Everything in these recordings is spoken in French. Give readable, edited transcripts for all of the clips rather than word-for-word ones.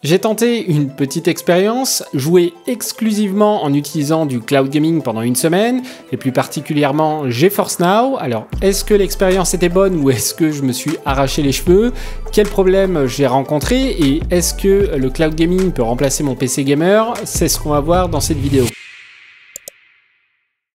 J'ai tenté une petite expérience, joué exclusivement en utilisant du cloud gaming pendant une semaine, et plus particulièrement GeForce Now. Alors, est-ce que l'expérience était bonne ou est-ce que je me suis arraché les cheveux? Quels problèmes j'ai rencontrés et est-ce que le cloud gaming peut remplacer mon PC gamer? C'est ce qu'on va voir dans cette vidéo.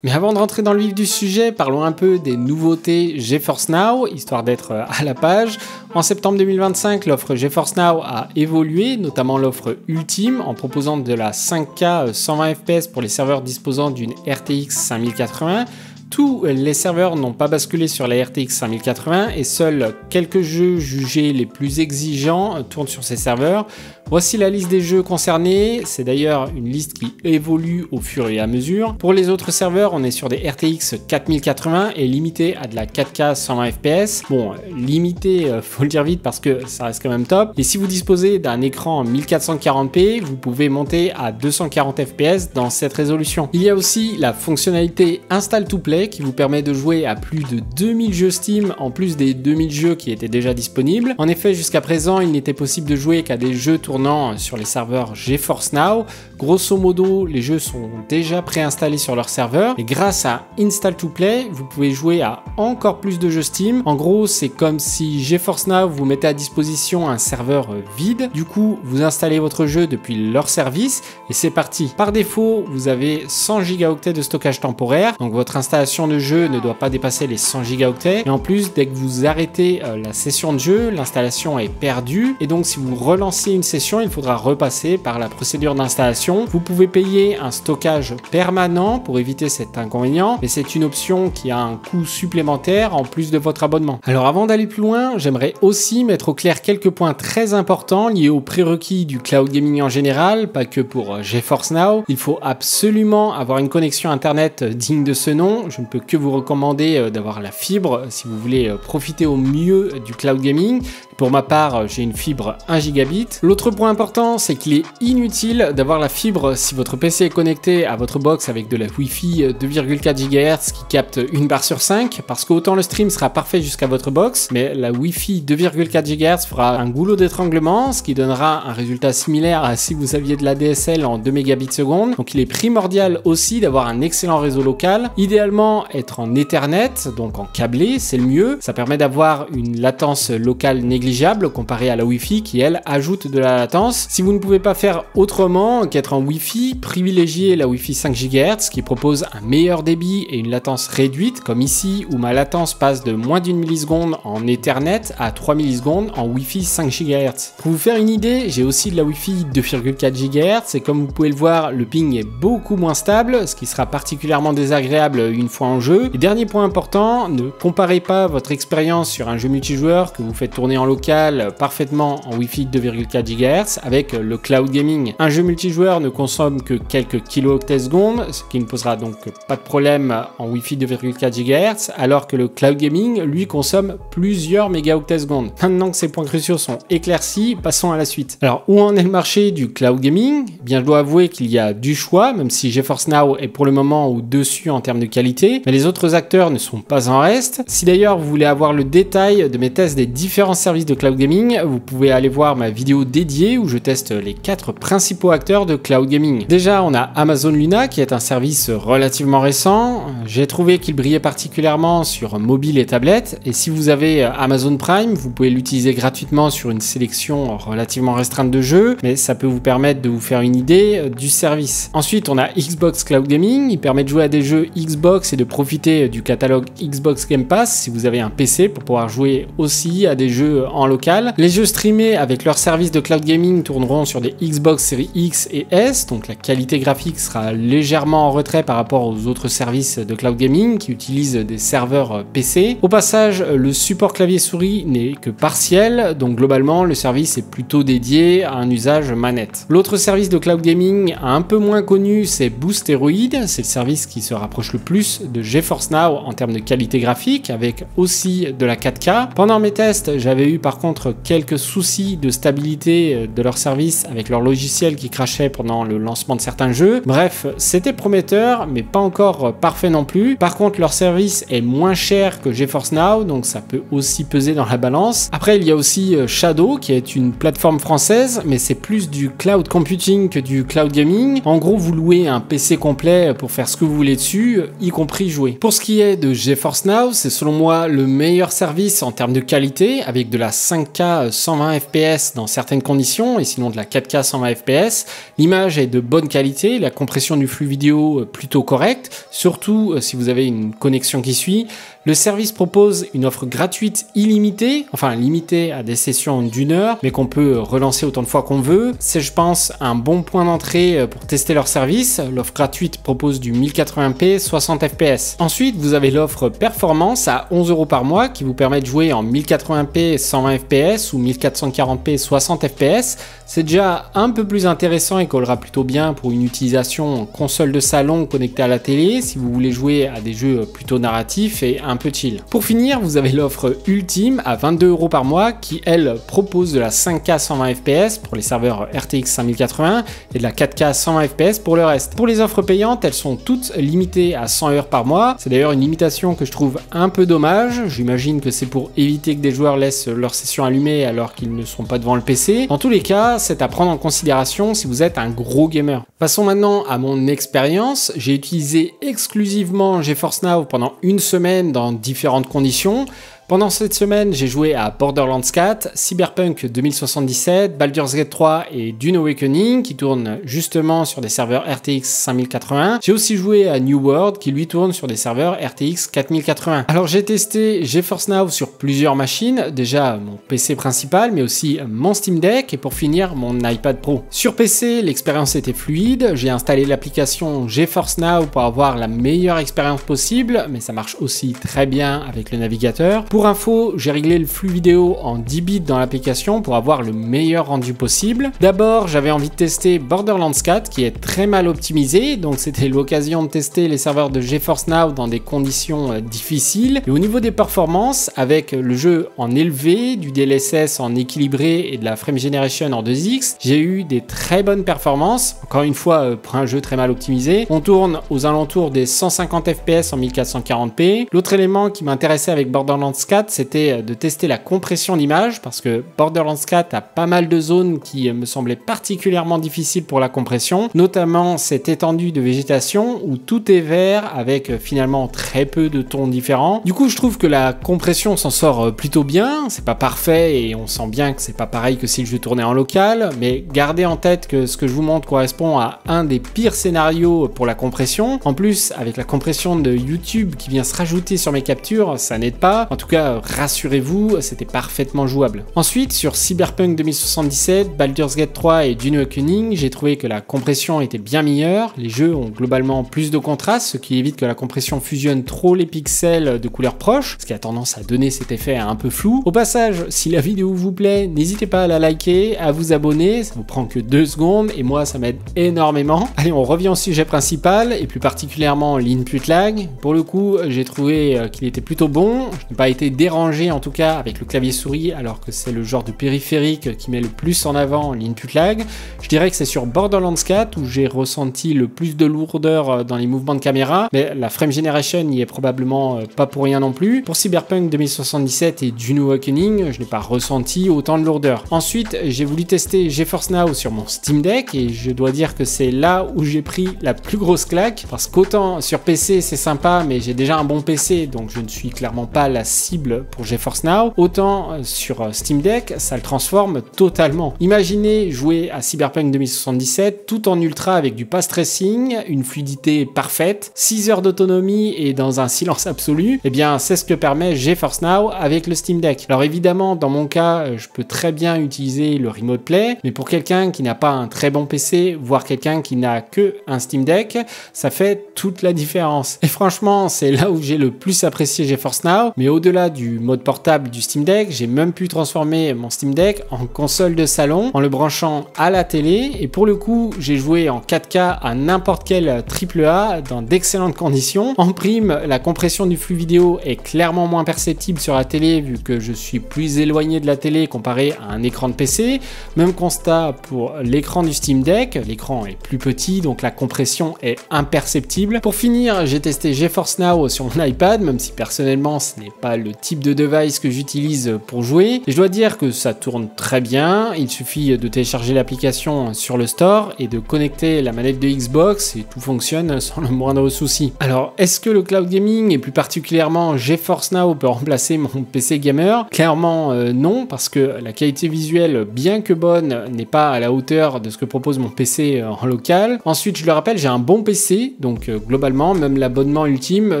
Mais avant de rentrer dans le vif du sujet, parlons un peu des nouveautés GeForce Now, histoire d'être à la page. En septembre 2025, l'offre GeForce Now a évolué, notamment l'offre Ultime, en proposant de la 5K 120 fps pour les serveurs disposant d'une RTX 5080. Tous les serveurs n'ont pas basculé sur la RTX 5080 et seuls quelques jeux jugés les plus exigeants tournent sur ces serveurs. Voici la liste des jeux concernés, c'est d'ailleurs une liste qui évolue au fur et à mesure. Pour les autres serveurs, on est sur des RTX 4080 et limité à de la 4K 120 fps. Bon, limité, faut le dire vite parce que ça reste quand même top. Et si vous disposez d'un écran 1440p, vous pouvez monter à 240 fps dans cette résolution. Il y a aussi la fonctionnalité Install to Play qui vous permet de jouer à plus de 2000 jeux Steam en plus des 2000 jeux qui étaient déjà disponibles. En effet, jusqu'à présent, il n'était possible de jouer qu'à des jeux tournant sur les serveurs GeForce Now. Grosso modo, les jeux sont déjà préinstallés sur leur serveur et grâce à Install to Play, vous pouvez jouer à encore plus de jeux Steam. En gros, c'est comme si GeForce Now vous mettait à disposition un serveur vide. Du coup, vous installez votre jeu depuis leur service et c'est parti. Par défaut, vous avez 100 Go de stockage temporaire, donc votre installation de jeu ne doit pas dépasser les 100 Go. Et en plus, dès que vous arrêtez la session de jeu, l'installation est perdue et donc si vous relancez une session, il faudra repasser par la procédure d'installation. Vous pouvez payer un stockage permanent pour éviter cet inconvénient, mais c'est une option qui a un coût supplémentaire en plus de votre abonnement. Alors avant d'aller plus loin, j'aimerais aussi mettre au clair quelques points très importants liés aux prérequis du cloud gaming en général, pas que pour GeForce Now. Il faut absolument avoir une connexion internet digne de ce nom. Je ne peux que vous recommander d'avoir la fibre si vous voulez profiter au mieux du cloud gaming. Pour ma part, j'ai une fibre 1 gigabit. L'autre point important, c'est qu'il est inutile d'avoir la fibre si votre PC est connecté à votre box avec de la Wi-Fi 2,4 GHz qui capte une barre sur 5, parce qu'autant le stream sera parfait jusqu'à votre box, mais la Wi-Fi 2,4 GHz fera un goulot d'étranglement, ce qui donnera un résultat similaire à si vous aviez de la DSL en 2 mégabits seconde. Donc il est primordial aussi d'avoir un excellent réseau local, idéalement être en Ethernet, donc en câblé, c'est le mieux. Ça permet d'avoir une latence locale négligeable comparé à la Wi-Fi qui elle ajoute de la latence. Si vous ne pouvez pas faire autrement qu'être en Wi-Fi, privilégiez la Wi-Fi 5 GHz qui propose un meilleur débit et une latence réduite comme ici où ma latence passe de moins d'1 milliseconde en Ethernet à 3 millisecondes en Wi-Fi 5 GHz. Pour vous faire une idée, j'ai aussi de la Wi-Fi 2,4 GHz et comme vous pouvez le voir, le ping est beaucoup moins stable, ce qui sera particulièrement désagréable une fois en jeu. Et dernier point important, ne comparez pas votre expérience sur un jeu multijoueur que vous faites tourner en local parfaitement en Wi-Fi 2,4 GHz avec le cloud gaming. Un jeu multijoueur ne consomme que quelques kilooctets secondes, ce qui ne posera donc pas de problème en Wi-Fi 2,4 GHz, alors que le cloud gaming, lui, consomme plusieurs mégaoctets secondes. Maintenant que ces points cruciaux sont éclaircis, passons à la suite. Alors, où en est le marché du cloud gaming? Eh bien, je dois avouer qu'il y a du choix, même si GeForce Now est pour le moment au-dessus en termes de qualité, mais les autres acteurs ne sont pas en reste. Si d'ailleurs vous voulez avoir le détail de mes tests des différents services de cloud gaming, vous pouvez aller voir ma vidéo dédiée où je teste les 4 principaux acteurs de cloud gaming. Déjà, on a Amazon Luna qui est un service relativement récent. J'ai trouvé qu'il brillait particulièrement sur mobile et tablette et si vous avez Amazon Prime, vous pouvez l'utiliser gratuitement sur une sélection relativement restreinte de jeux, mais ça peut vous permettre de vous faire une idée du service. Ensuite, on a Xbox Cloud Gaming, il permet de jouer à des jeux Xbox et de profiter du catalogue Xbox Game Pass si vous avez un PC pour pouvoir jouer aussi à des jeux en local. Les jeux streamés avec leur service de cloud gaming tourneront sur des Xbox Series X et S, donc la qualité graphique sera légèrement en retrait par rapport aux autres services de cloud gaming qui utilisent des serveurs PC. Au passage, le support clavier-souris n'est que partiel, donc globalement le service est plutôt dédié à un usage manette. L'autre service de cloud gaming un peu moins connu, c'est Boosteroid, c'est le service qui se rapproche le plus de GeForce Now en termes de qualité graphique, avec aussi de la 4K. Pendant mes tests, j'avais eu par contre quelques soucis de stabilité de leur service avec leur logiciel qui crachait pendant le lancement de certains jeux. Bref, c'était prometteur, mais pas encore parfait non plus. Par contre, leur service est moins cher que GeForce Now, donc ça peut aussi peser dans la balance. Après, il y a aussi Shadow, qui est une plateforme française, mais c'est plus du cloud computing que du cloud gaming. En gros, vous louez un PC complet pour faire ce que vous voulez dessus, y compris jouer. Pour ce qui est de GeForce Now, c'est selon moi le meilleur service en termes de qualité, avec de la 5K 120 fps dans certaines conditions, et sinon de la 4K 120 fps. L'image est de bonne qualité, la compression du flux vidéo plutôt correcte, surtout si vous avez une connexion qui suit. Le service propose une offre gratuite illimitée, enfin limitée à des sessions d'1 heure, mais qu'on peut relancer autant de fois qu'on veut. C'est, je pense, un bon point d'entrée pour tester leur service. L'offre gratuite propose du 1080p 60 fps. Ensuite, vous avez l'offre performance à 11 € par mois qui vous permet de jouer en 1080p 120 fps ou 1440p 60 fps. C'est déjà un peu plus intéressant et collera plutôt bien pour une utilisation console de salon connectée à la télé si vous voulez jouer à des jeux plutôt narratifs et un peu chill. Pour finir, vous avez l'offre ultime à 22 € par mois qui, elle, propose de la 5K 120 fps pour les serveurs RTX 5080 et de la 4K 120 fps pour le reste. Pour les offres payantes, elles sont toutes limitées à 100 heures par mois. C'est d'ailleurs une limitation que je trouve un peu dommage. J'imagine que c'est pour éviter que des joueurs laissent leur session allumée alors qu'ils ne sont pas devant le PC. Dans tous les cas, c'est à prendre en considération si vous êtes un gros gamer. Passons maintenant à mon expérience. J'ai utilisé exclusivement GeForce Now pendant une semaine dans différentes conditions. Pendant cette semaine, j'ai joué à Borderlands 4, Cyberpunk 2077, Baldur's Gate 3 et Dune Awakening qui tournent justement sur des serveurs RTX 5080. J'ai aussi joué à New World qui lui tourne sur des serveurs RTX 4080. Alors j'ai testé GeForce Now sur plusieurs machines, déjà mon PC principal mais aussi mon Steam Deck et pour finir mon iPad Pro. Sur PC, l'expérience était fluide, j'ai installé l'application GeForce Now pour avoir la meilleure expérience possible, mais ça marche aussi très bien avec le navigateur. Pour info, j'ai réglé le flux vidéo en 10 bits dans l'application pour avoir le meilleur rendu possible. D'abord, j'avais envie de tester Borderlands 4 qui est très mal optimisé, donc c'était l'occasion de tester les serveurs de GeForce Now dans des conditions difficiles. Et au niveau des performances, avec le jeu en élevé, du DLSS en équilibré et de la frame generation en 2x, j'ai eu des très bonnes performances. Encore une fois, pour un jeu très mal optimisé, on tourne aux alentours des 150 fps en 1440p. L'autre élément qui m'intéressait avec Borderlands 4, c'était de tester la compression d'image parce que Borderlands 4 a pas mal de zones qui me semblaient particulièrement difficiles pour la compression, notamment cette étendue de végétation où tout est vert avec finalement très peu de tons différents. Du coup, je trouve que la compression s'en sort plutôt bien, c'est pas parfait et on sent bien que c'est pas pareil que si le jeu tournait en local, mais gardez en tête que ce que je vous montre correspond à un des pires scénarios pour la compression. En plus, avec la compression de YouTube qui vient se rajouter sur mes captures, ça n'aide pas. En tout cas, rassurez-vous, c'était parfaitement jouable. Ensuite, sur Cyberpunk 2077, Baldur's Gate 3 et Dune Awakening, j'ai trouvé que la compression était bien meilleure. Les jeux ont globalement plus de contraste, ce qui évite que la compression fusionne trop les pixels de couleurs proches, ce qui a tendance à donner cet effet un peu flou. Au passage, si la vidéo vous plaît, n'hésitez pas à la liker, à vous abonner, ça vous prend que 2 secondes et moi ça m'aide énormément. Allez, on revient au sujet principal et plus particulièrement l'input lag. Pour le coup, j'ai trouvé qu'il était plutôt bon. Je n'ai pas été dérangé en tout cas avec le clavier souris alors que c'est le genre de périphérique qui met le plus en avant l'input lag. Je dirais que c'est sur Borderlands 4 où j'ai ressenti le plus de lourdeur dans les mouvements de caméra, mais la frame generation y est probablement pas pour rien non plus. Pour Cyberpunk 2077 et Dune Awakening, je n'ai pas ressenti autant de lourdeur. Ensuite, j'ai voulu tester GeForce Now sur mon Steam Deck et je dois dire que c'est là où j'ai pris la plus grosse claque parce qu'autant sur PC c'est sympa mais j'ai déjà un bon PC donc je ne suis clairement pas la cible pour GeForce Now, autant sur Steam Deck ça le transforme totalement. Imaginez jouer à Cyberpunk 2077 tout en ultra avec du pass tracing, une fluidité parfaite, 6 heures d'autonomie et dans un silence absolu. Et bien c'est ce que permet GeForce Now avec le Steam Deck. Alors évidemment dans mon cas je peux très bien utiliser le Remote Play, mais pour quelqu'un qui n'a pas un très bon PC, voire quelqu'un qui n'a que un Steam Deck, ça fait toute la différence. Et franchement c'est là où j'ai le plus apprécié GeForce Now, mais au-delà au-delà du mode portable du Steam Deck, j'ai même pu transformer mon Steam Deck en console de salon en le branchant à la télé. Et pour le coup, j'ai joué en 4K à n'importe quel AAA dans d'excellentes conditions. En prime, la compression du flux vidéo est clairement moins perceptible sur la télé vu que je suis plus éloigné de la télé comparé à un écran de PC. Même constat pour l'écran du Steam Deck, l'écran est plus petit donc la compression est imperceptible. Pour finir, j'ai testé GeForce Now sur mon iPad, même si personnellement ce n'est pas le type de device que j'utilise pour jouer. Et je dois dire que ça tourne très bien, il suffit de télécharger l'application sur le store et de connecter la manette de Xbox et tout fonctionne sans le moindre souci. Alors, est-ce que le cloud gaming et plus particulièrement GeForce Now peut remplacer mon PC gamer? Clairement non, parce que la qualité visuelle, bien que bonne, n'est pas à la hauteur de ce que propose mon PC en local. Ensuite, je le rappelle, j'ai un bon PC, donc globalement, même l'abonnement ultime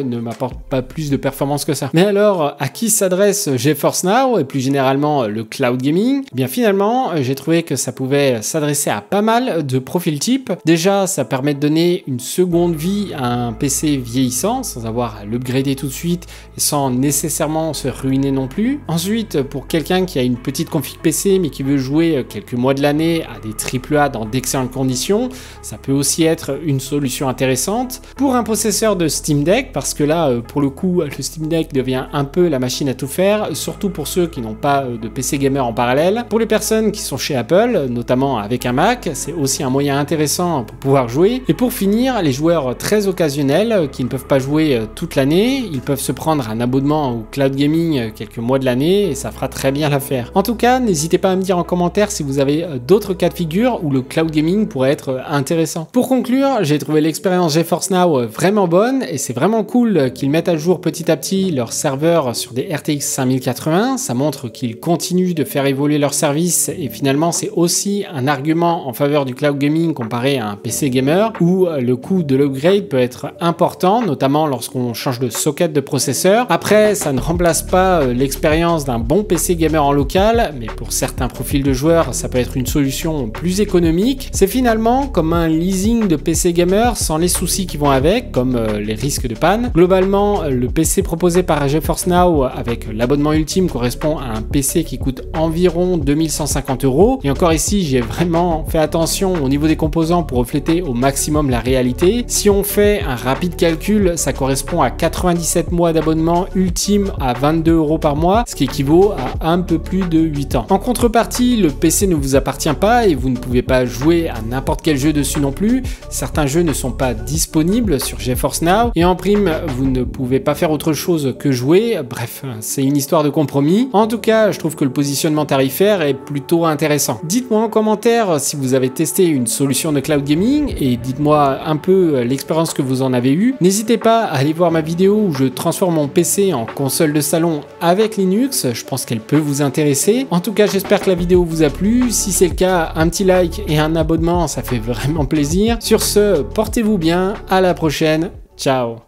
ne m'apporte pas plus de performance que ça. Mais alors, à qui s'adresse GeForce Now et plus généralement le cloud gaming? Eh bien finalement, j'ai trouvé que ça pouvait s'adresser à pas mal de profils types. Déjà, ça permet de donner une seconde vie à un PC vieillissant sans avoir à l'upgrader tout de suite et sans nécessairement se ruiner non plus. Ensuite, pour quelqu'un qui a une petite config PC mais qui veut jouer quelques mois de l'année à des AAA dans d'excellentes conditions, ça peut aussi être une solution intéressante. Pour un possesseur de Steam Deck, parce que là, pour le coup, le Steam Deck devient un peu la machine à tout faire, surtout pour ceux qui n'ont pas de PC gamer en parallèle. Pour les personnes qui sont chez Apple, notamment avec un Mac, c'est aussi un moyen intéressant pour pouvoir jouer. Et pour finir, les joueurs très occasionnels qui ne peuvent pas jouer toute l'année, ils peuvent se prendre un abonnement au cloud gaming quelques mois de l'année et ça fera très bien l'affaire. En tout cas, n'hésitez pas à me dire en commentaire si vous avez d'autres cas de figure où le cloud gaming pourrait être intéressant. Pour conclure, j'ai trouvé l'expérience GeForce Now vraiment bonne et c'est vraiment cool qu'ils mettent à jour petit à petit leurs serveurs sur des RTX 5080. Ça montre qu'ils continuent de faire évoluer leur service et finalement c'est aussi un argument en faveur du cloud gaming comparé à un PC gamer où le coût de l'upgrade peut être important, notamment lorsqu'on change de socket de processeur. Après, ça ne remplace pas l'expérience d'un bon PC gamer en local, mais pour certains profils de joueurs, ça peut être une solution plus économique. C'est finalement comme un leasing de PC gamer sans les soucis qui vont avec, comme les risques de panne. Globalement, le PC proposé par GeForce Now avec l'abonnement ultime correspond à un PC qui coûte environ 2150 €. Et encore ici, j'ai vraiment fait attention au niveau des composants pour refléter au maximum la réalité. Si on fait un rapide calcul, ça correspond à 97 mois d'abonnement ultime à 22 € par mois, ce qui équivaut à un peu plus de 8 ans. En contrepartie, le PC ne vous appartient pas et vous ne pouvez pas jouer à n'importe quel jeu dessus non plus. Certains jeux ne sont pas disponibles sur GeForce Now et en prime, vous ne pouvez pas faire autre chose que jouer. Bref, c'est une histoire de compromis. En tout cas, je trouve que le positionnement tarifaire est plutôt intéressant. Dites-moi en commentaire si vous avez testé une solution de cloud gaming et dites-moi un peu l'expérience que vous en avez eue. N'hésitez pas à aller voir ma vidéo où je transforme mon PC en console de salon avec Linux. Je pense qu'elle peut vous intéresser. En tout cas, j'espère que la vidéo vous a plu. Si c'est le cas, un petit like et un abonnement, ça fait vraiment plaisir. Sur ce, portez-vous bien. À la prochaine. Ciao.